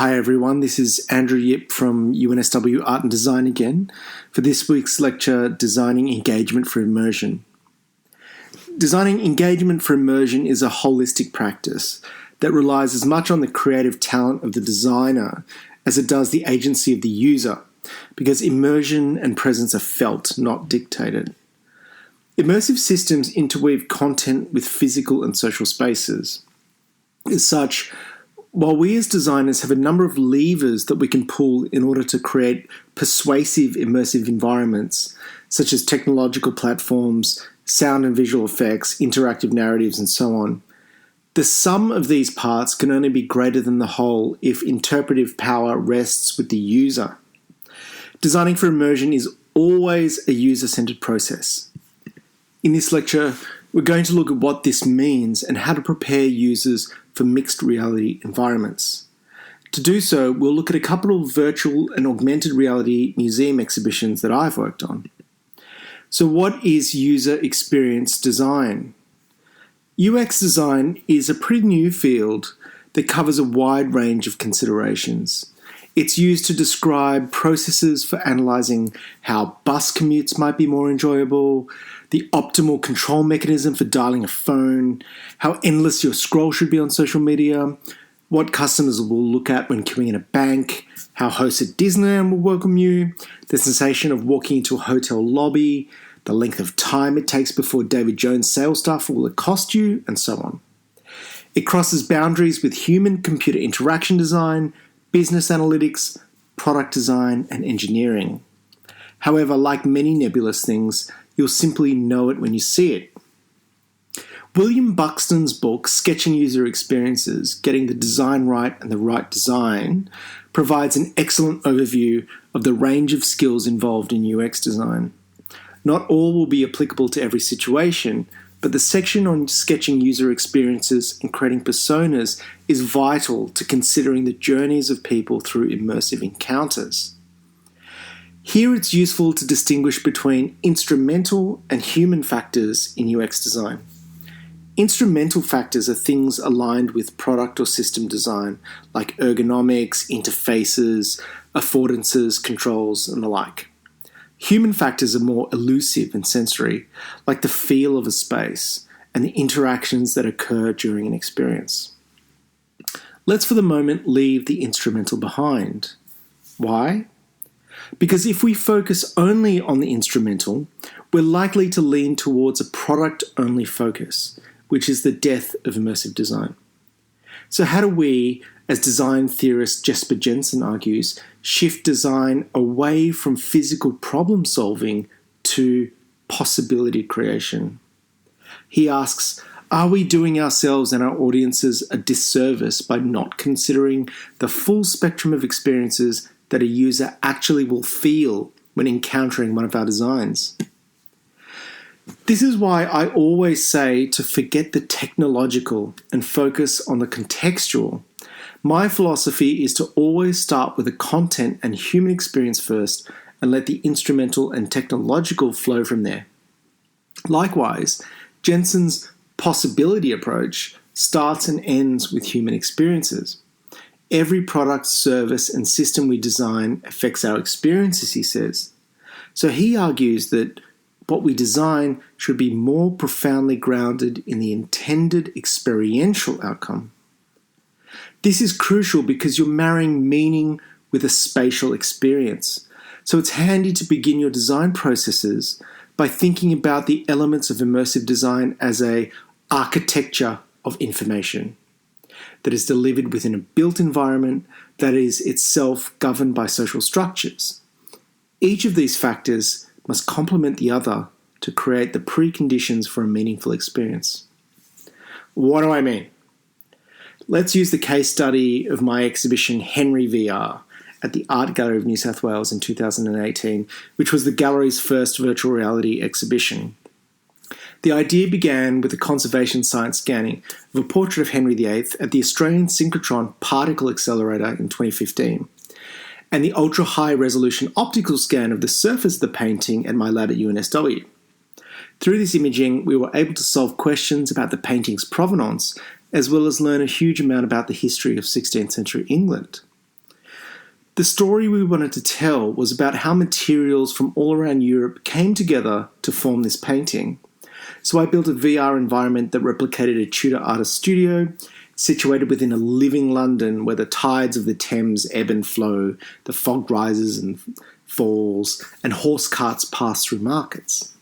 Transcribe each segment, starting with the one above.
Hi everyone, this is Andrew Yip from UNSW Art and Design again for this week's lecture, Designing Engagement for Immersion. Designing engagement for immersion is a holistic practice that relies as much on the creative talent of the designer as it does the agency of the user, because immersion and presence are felt, not dictated. Immersive systems interweave content with physical and social spaces. As such, while we as designers have a number of levers that we can pull in order to create persuasive immersive environments, such as technological platforms, sound and visual effects, interactive narratives, and so on, the sum of these parts can only be greater than the whole if interpretive power rests with the user. Designing for immersion is always a user-centered process. In this lecture, we're going to look at what this means and how to prepare users for mixed reality environments. To do so, we'll look at a couple of virtual and augmented reality museum exhibitions that I've worked on. So what is user experience design? UX design is a pretty new field that covers a wide range of considerations. It's used to describe processes for analysing how bus commutes might be more enjoyable, the optimal control mechanism for dialing a phone, how endless your scroll should be on social media, what customers will look at when queuing in a bank, how hosts at Disneyland will welcome you, the sensation of walking into a hotel lobby, the length of time it takes before David Jones' sales staff will accost you, and so on. It crosses boundaries with human-computer interaction design, business analytics, product design, and engineering. However, like many nebulous things, you'll simply know it when you see it. William Buxton's book, Sketching User Experiences, Getting the Design Right and the Right Design, provides an excellent overview of the range of skills involved in UX design. Not all will be applicable to every situation, but the section on sketching user experiences and creating personas is vital to considering the journeys of people through immersive encounters. Here it's useful to distinguish between instrumental and human factors in UX design. Instrumental factors are things aligned with product or system design, like ergonomics, interfaces, affordances, controls, and the like. Human factors are more elusive and sensory, like the feel of a space and the interactions that occur during an experience. Let's for the moment leave the instrumental behind. Why? Because if we focus only on the instrumental, we're likely to lean towards a product-only focus, which is the death of immersive design. So how do we, as design theorist Jesper Jensen argues, shift design away from physical problem solving to possibility creation? He asks, are we doing ourselves and our audiences a disservice by not considering the full spectrum of experiences that a user actually will feel when encountering one of our designs? This is why I always say to forget the technological and focus on the contextual. My philosophy is to always start with the content and human experience first and let the instrumental and technological flow from there. Likewise, Jensen's possibility approach starts and ends with human experiences. Every product, service, and system we design affects our experiences, he says. So he argues that what we design should be more profoundly grounded in the intended experiential outcome. This is crucial because you're marrying meaning with a spatial experience. So it's handy to begin your design processes by thinking about the elements of immersive design as an architecture of information that is delivered within a built environment that is itself governed by social structures. Each of these factors must complement the other to create the preconditions for a meaningful experience. What do I mean? Let's use the case study of my exhibition Henry VR at the Art Gallery of New South Wales in 2018, which was the gallery's first virtual reality exhibition. The idea began with the conservation science scanning of a portrait of Henry VIII at the Australian Synchrotron Particle Accelerator in 2015, and the ultra-high resolution optical scan of the surface of the painting at my lab at UNSW. Through this imaging, we were able to solve questions about the painting's provenance, as well as learn a huge amount about the history of 16th century England. The story we wanted to tell was about how materials from all around Europe came together to form this painting. So I built a VR environment that replicated a Tudor artist studio, situated within a living London where the tides of the Thames ebb and flow, the fog rises and falls, and horse carts pass through markets.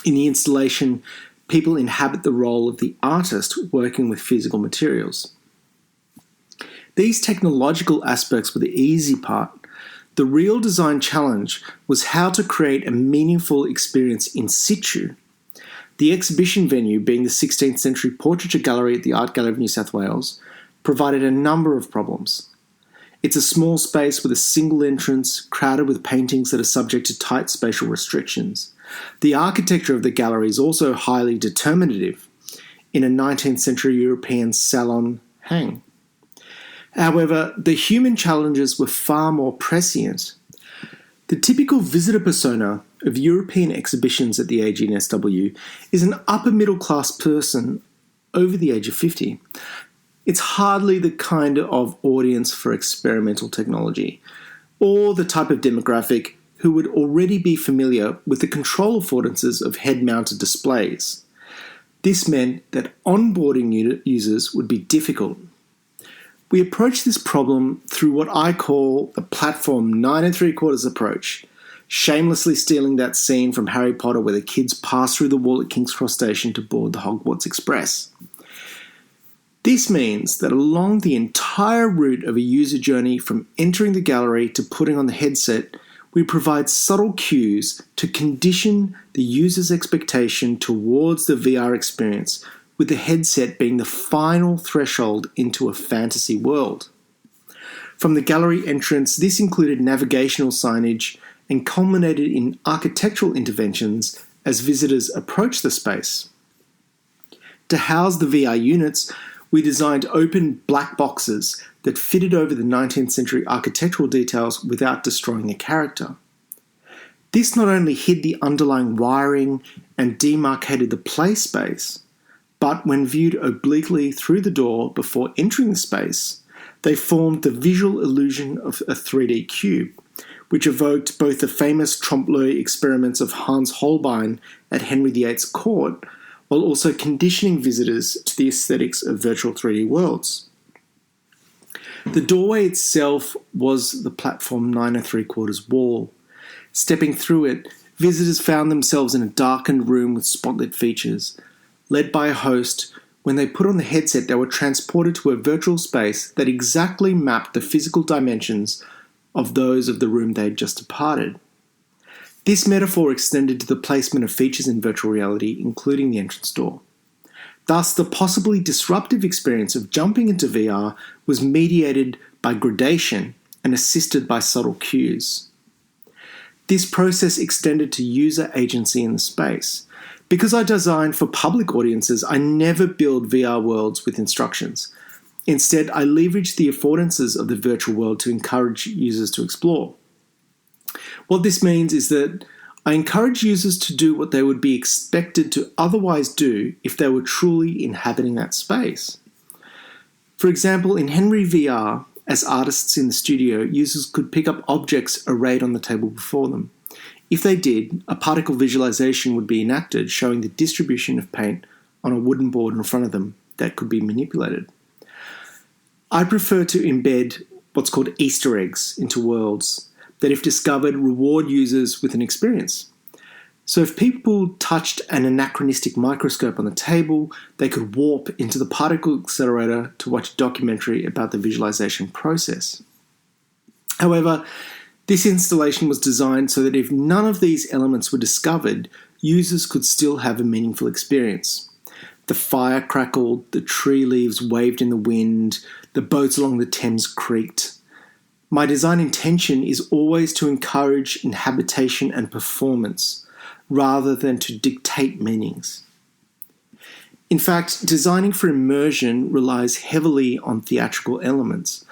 In the installation, people inhabit the role of the artist working with physical materials. These technological aspects were the easy part. The real design challenge was how to create a meaningful experience in situ. The exhibition venue, being the 16th century portraiture gallery at the Art Gallery of New South Wales, provided a number of problems. It's a small space with a single entrance, crowded with paintings that are subject to tight spatial restrictions. The architecture of the gallery is also highly determinative, in a 19th century European salon hang. However, the human challenges were far more prescient. The typical visitor persona of European exhibitions at the AGNSW is an upper middle class person over the age of 50. It's hardly the kind of audience for experimental technology, or the type of demographic who would already be familiar with the control affordances of head-mounted displays. This meant that onboarding users would be difficult. We approached this problem through what I call the platform 9 3/4 approach, shamelessly stealing that scene from Harry Potter where the kids pass through the wall at King's Cross Station to board the Hogwarts Express. This means that along the entire route of a user journey from entering the gallery to putting on the headset, we provide subtle cues to condition the user's expectation towards the VR experience, with the headset being the final threshold into a fantasy world. From the gallery entrance, this included navigational signage and culminated in architectural interventions as visitors approached the space. To house the VR units, we designed open black boxes that fitted over the 19th century architectural details without destroying the character. This not only hid the underlying wiring and demarcated the play space, but when viewed obliquely through the door before entering the space, they formed the visual illusion of a 3D cube, which evoked both the famous trompe-l'oeil experiments of Hans Holbein at Henry VIII's court, while also conditioning visitors to the aesthetics of virtual 3D worlds. The doorway itself was the platform 9 3/4 wall. Stepping through it, visitors found themselves in a darkened room with spotlit features. Led by a host, when they put on the headset, they were transported to a virtual space that exactly mapped the physical dimensions of those of the room they had just departed. This metaphor extended to the placement of features in virtual reality, including the entrance door. Thus, the possibly disruptive experience of jumping into VR was mediated by gradation and assisted by subtle cues. This process extended to user agency in the space. Because I design for public audiences, I never build VR worlds with instructions. Instead, I leverage the affordances of the virtual world to encourage users to explore. What this means is that I encourage users to do what they would be expected to otherwise do if they were truly inhabiting that space. For example, in Henry VR, as artists in the studio, users could pick up objects arrayed on the table before them. If they did, a particle visualization would be enacted showing the distribution of paint on a wooden board in front of them that could be manipulated. I prefer to embed what's called Easter eggs into worlds that, if discovered, reward users with an experience. So if people touched an anachronistic microscope on the table, they could warp into the particle accelerator to watch a documentary about the visualization process. However, this installation was designed so that if none of these elements were discovered, users could still have a meaningful experience. The fire crackled, the tree leaves waved in the wind, the boats along the Thames creaked. My design intention is always to encourage inhabitation and performance, rather than to dictate meanings. In fact, designing for immersion relies heavily on theatrical elements,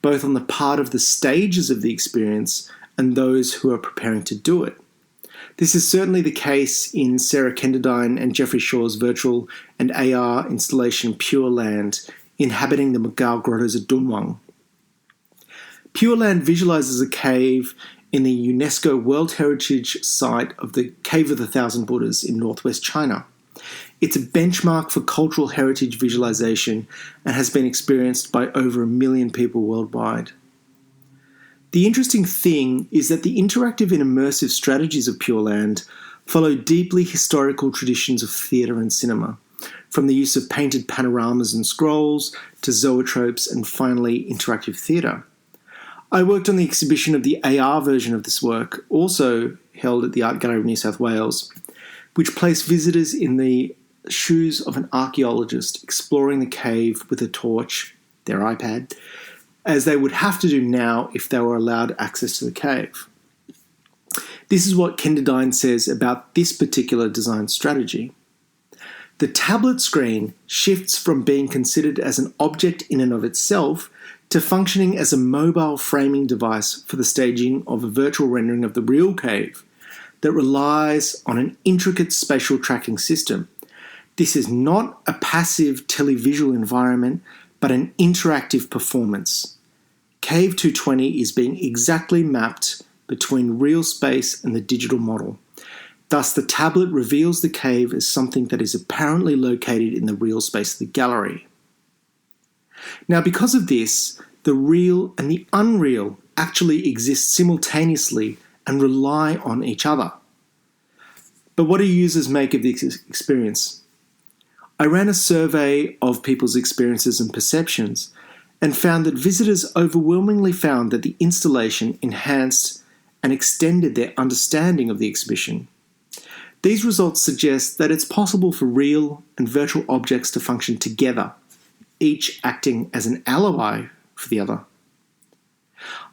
both on the part of the stages of the experience and those who are preparing to do it. This is certainly the case in Sarah Kenderdine and Geoffrey Shaw's virtual and AR installation Pure Land, inhabiting the Magao Grottos of Dunhuang. Pure Land visualizes a cave in the UNESCO World Heritage Site of the Cave of the Thousand Buddhas in northwest China. It's a benchmark for cultural heritage visualization and has been experienced by over 1 million people worldwide. The interesting thing is that the interactive and immersive strategies of Pure Land follow deeply historical traditions of theatre and cinema, from the use of painted panoramas and scrolls to zoetropes and finally interactive theatre. I worked on the exhibition of the AR version of this work, also held at the Art Gallery of New South Wales, which placed visitors in the shoes of an archaeologist exploring the cave with a torch, their iPad, as they would have to do now if they were allowed access to the cave. This is what Kenderdine says about this particular design strategy. The tablet screen shifts from being considered as an object in and of itself to functioning as a mobile framing device for the staging of a virtual rendering of the real cave that relies on an intricate spatial tracking system. This is not a passive televisual environment, but an interactive performance. Cave 220 is being exactly mapped between real space and the digital model. Thus, the tablet reveals the cave as something that is apparently located in the real space of the gallery. Now, because of this, the real and the unreal actually exist simultaneously and rely on each other. But what do users make of this experience? I ran a survey of people's experiences and perceptions and found that visitors overwhelmingly found that the installation enhanced and extended their understanding of the exhibition. These results suggest that it's possible for real and virtual objects to function together, each acting as an alibi for the other.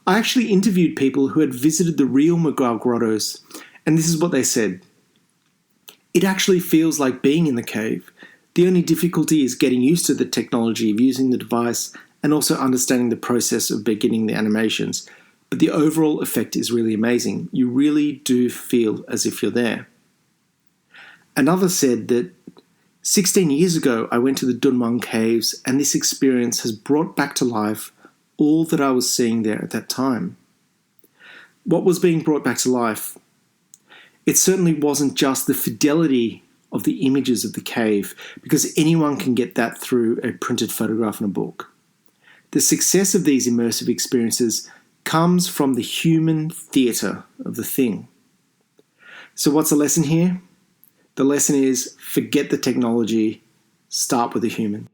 I actually interviewed people who had visited the real McGraw grottos, and this is what they said. It actually feels like being in the cave. The only difficulty is getting used to the technology of using the device and also understanding the process of beginning the animations. But the overall effect is really amazing. You really do feel as if you're there. Another said that 16 years ago I went to the Dunhuang caves and this experience has brought back to life all that I was seeing there at that time. What was being brought back to life? It certainly wasn't just the fidelity of the images of the cave, because anyone can get that through a printed photograph in a book. The success of these immersive experiences comes from the human theatre of the thing. So what's the lesson here? The lesson is forget the technology, start with the human.